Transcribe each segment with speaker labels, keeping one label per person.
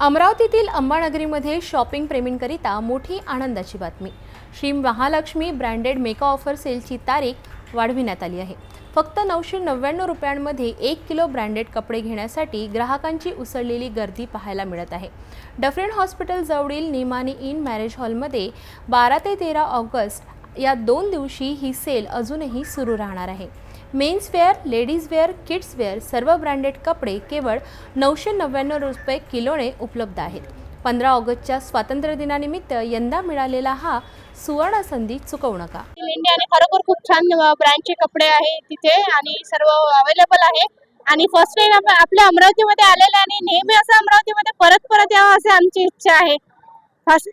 Speaker 1: अमरावतीतील अंबानगरीमध्ये shopping प्रेमींकरिता मोठी आनंदाची बातमी। Shri Mahalakshmi branded mega offer सेलची तारीख वाढविण्यात आली आहे। फक्त 999 रुपयांमध्ये 1 किलो ब्रँडेड कपडे घेण्यासाठी ग्राहकांची उसळलेली गर्दी पाहायला मिळत आहे। डफरीन हॉस्पिटल जवळील निमानी इन मॅरेज हॉलमध्ये 12 ते 13 ऑगस्ट या 2 दिवशी ही सेल अजूनही सुरू राहणार आहे। Men's wear, ladies wear, kids wear सर्व ब्रँडेड कपडे केवळ 999 रुपये किलोने उपलब्ध आहेत। 15 ऑगस्टच्या स्वातंत्र्य दिनानिमित्त यंदा मिळालेला हा सुवर्ण संधी चुकवू नका।
Speaker 2: इंडियाने खरोखर खूप छान ब्रँडचे कपडे आहे तिथे आणि सर्व अवेलेबल आहे आणि फर्स्ट टाइम आपल्या अमरावतीमध्ये आलेले आणि नेहमी असं अमरावतीमध्ये परत यावं असे आमची इच्छा आहे। फर्स्ट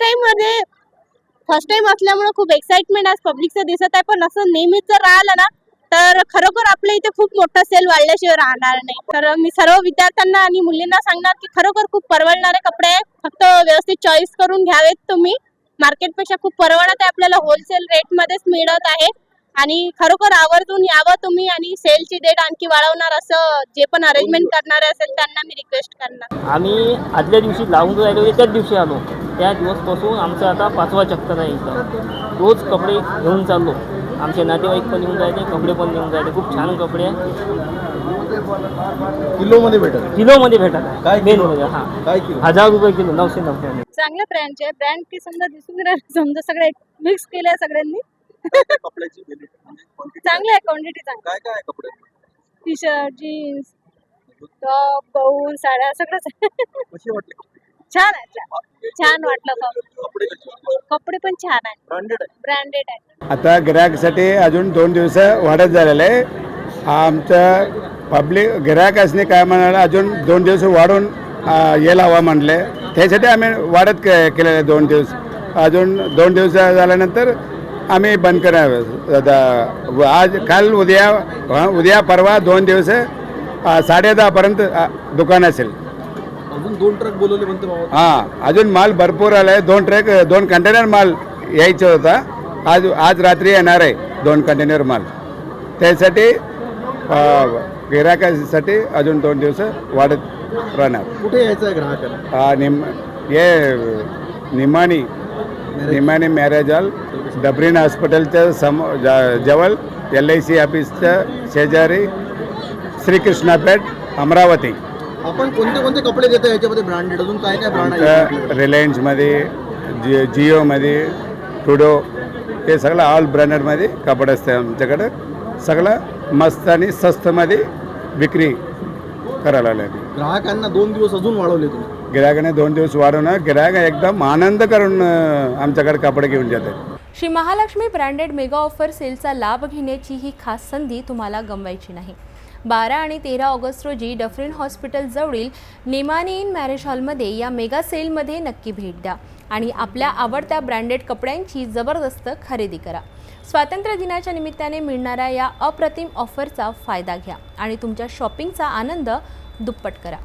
Speaker 2: टाइम असल्यामुळे खूप एक्साइटमेंट आज पब्लिकचं दिसत आहे, पण असं नेहमीच जर राहिलं ना तर खरोखर आपल्या इथे खूप मोठा सेल वाढल्याशिवाय राहणार नाही। तर मी सर्व विद्यार्थ्यांना आणि मुलींना सांगणार की खरोखर खूप परवडणारे कपडे आहे, फक्त व्यवस्थित चॉईस करून घ्यावेत तुम्ही। मार्केटपेक्षा खूप परवडत आहे, आपल्याला होलसेल रेट मध्येच मिळत आहे आणि खरोखर आवर्जून यावं तुम्ही आणि सेलची डेट आणखी वाढवणार असं जे पण अरेंजमेंट करणारे असेल त्यांना मी रिक्वेस्ट करणार।
Speaker 3: आम्ही आदल्या दिवशी लावून राहिलो होते त्याच दिवशी आलो। त्या दिवसपासून आमचा आता 5वा चक्कर आहे इथं। रोज कपडे घेऊन चाललो, आमचे नातेवाईक पण येऊन जायचे, कपडे पण घेऊन जायचे। खूप छान कपडे आहे,
Speaker 4: किलोमध्ये भेटत
Speaker 3: किलोमध्ये भेटत
Speaker 4: काय
Speaker 3: मेन म्हणजे हां
Speaker 4: काय किलो
Speaker 3: 1000 रुपये किलो 990।
Speaker 2: चांगल्या ब्रँडचे ब्रँड की समजा दिसून राहिले, समजा सगळे मिक्स केले सगळ्यांनी।
Speaker 4: कपड्याची क्वालिटी
Speaker 2: चांगली आहे, क्वांटिटी चांगली।
Speaker 4: काय काय कपडे
Speaker 2: टी शर्ट, जीन्स, टॉप, गाऊन, साड्या सगळंच
Speaker 4: कशी वाटली
Speaker 2: छान आहे, छान वाटलं।
Speaker 4: कपडे कसे वाटले?
Speaker 2: कपडे पण छान आहे,
Speaker 4: ब्रँडेड आहे
Speaker 2: ब्रँडेड आहे।
Speaker 5: आता गिरायकासाठी अजून 2 दिवस वाढत झालेलं आहे। आमचं पब्लिक गिरायकासने काय म्हणाला अजून 2 दिवस वाढून यायला हवा म्हटले, त्यासाठी आम्ही वाढत केलेलं आहे 2 दिवस। अजून 2 दिवस झाल्यानंतर आम्ही बंद करणार। आज काल उद्या परवा 2 दिवस 10:30 पर्यंत दुकान असेल।
Speaker 4: अजून 2 ट्रक बोलवले म्हणते बाबा।
Speaker 5: हां, अजून माल भरपूर आला आहे। 2 ट्रक 2 कंटेनर माल यायचा होता, आज रात्री येणार आहे 2 कंटेनर माल। त्यासाठी गिरायकासाठी अजून 2 दिवस वाढत राहणार।
Speaker 4: कुठे यायचं आहे ग्राहकांना?
Speaker 5: निमानी मॅरेज हॉल, डफरीन हॉस्पिटलच्या जवळ, LIC ऑफिसच्या शेजारी, श्रीकृष्णापेठ, अमरावती।
Speaker 4: आपण कोणते कपडे देता याच्यामध्ये ब्रँडेड? अजून काय काय ब्रँड आहे?
Speaker 5: रिलायन्समध्ये, जिओमध्ये, टुडो, हे सगळं ऑल ब्रँडेडमध्ये कपडे असते आमच्याकडे। सगळं मस्त आणि स्वस्तमध्ये विक्री करायला लागली।
Speaker 4: ग्राहकांना 2 दिवस अजून वाढवले तुम्ही?
Speaker 5: गिरायकाने 2 दिवस वाढवणं, गिरायक एकदम आनंद करून आमच्याकडे कपडे घेऊन जातात।
Speaker 1: Shri Mahalakshmi branded mega offer सेलचा लाभ घेण्याची ही खास संधी तुम्हाला गमवायची नाही। 12 आणि 13 ऑगस्ट रोजी डफरीन हॉस्पिटल जवळील निमानी इन मॅरेज हॉलमध्ये या मेगा सेलमध्ये नक्की भेट द्या आणि आपल्या आवडत्या ब्रँडेड कपड्यांची जबरदस्त खरेदी करा। स्वातंत्र्य दिनाच्या निमित्ताने मिळणाऱ्या या अप्रतिम ऑफरचा फायदा घ्या आणि तुमच्या शॉपिंगचा आनंद दुप्पट करा।